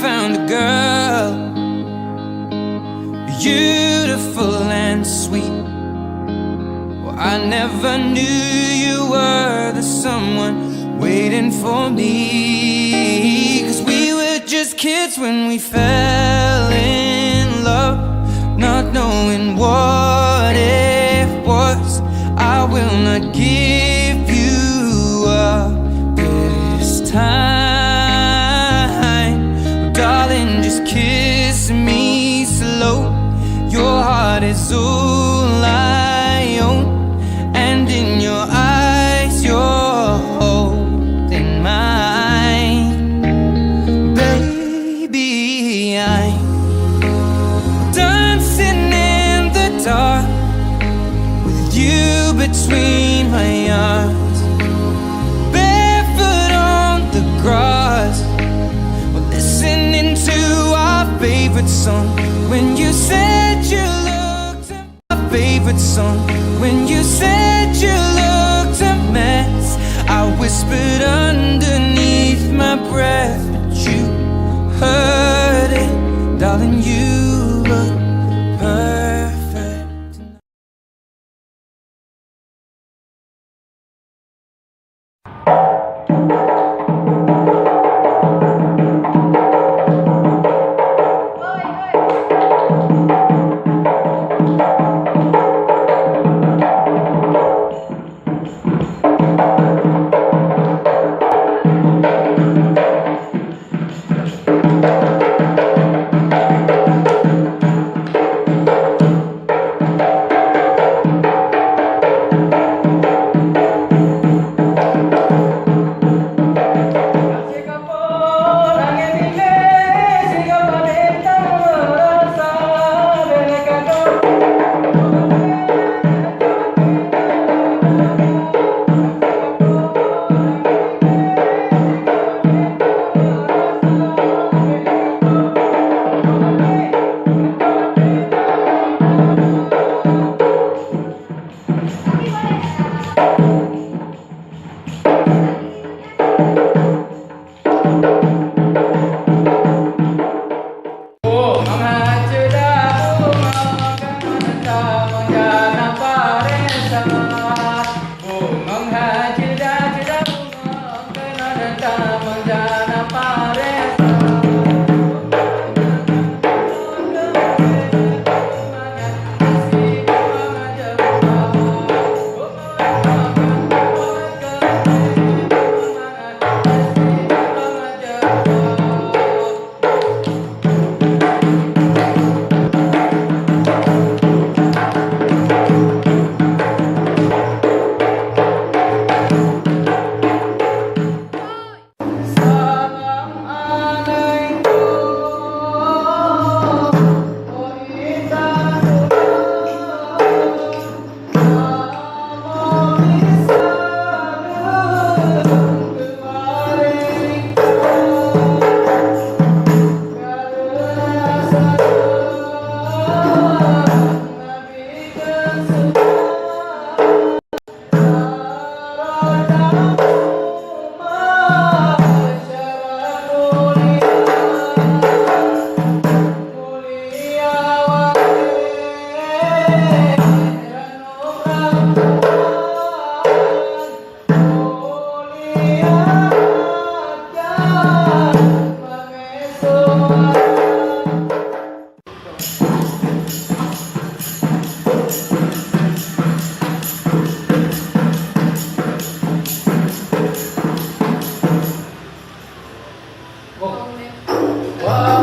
found a girl, beautiful and sweet. Well, I never knew you were the someone waiting for me. 'Cause we were just kids when we fell in love, not knowing what it was. I will not give you up this time, darling, just kiss me slow. Your heart is all I own, and in your eyes you're holding mine. Baby, I'm dancing in the dark with you between my arms, barefoot on the grass, we're listening to our favorite song. When you said you looked a my favorite song. When you said you looked a mess, I whispered underneath my breath, but you heard it, darling, you look perfect. Wow.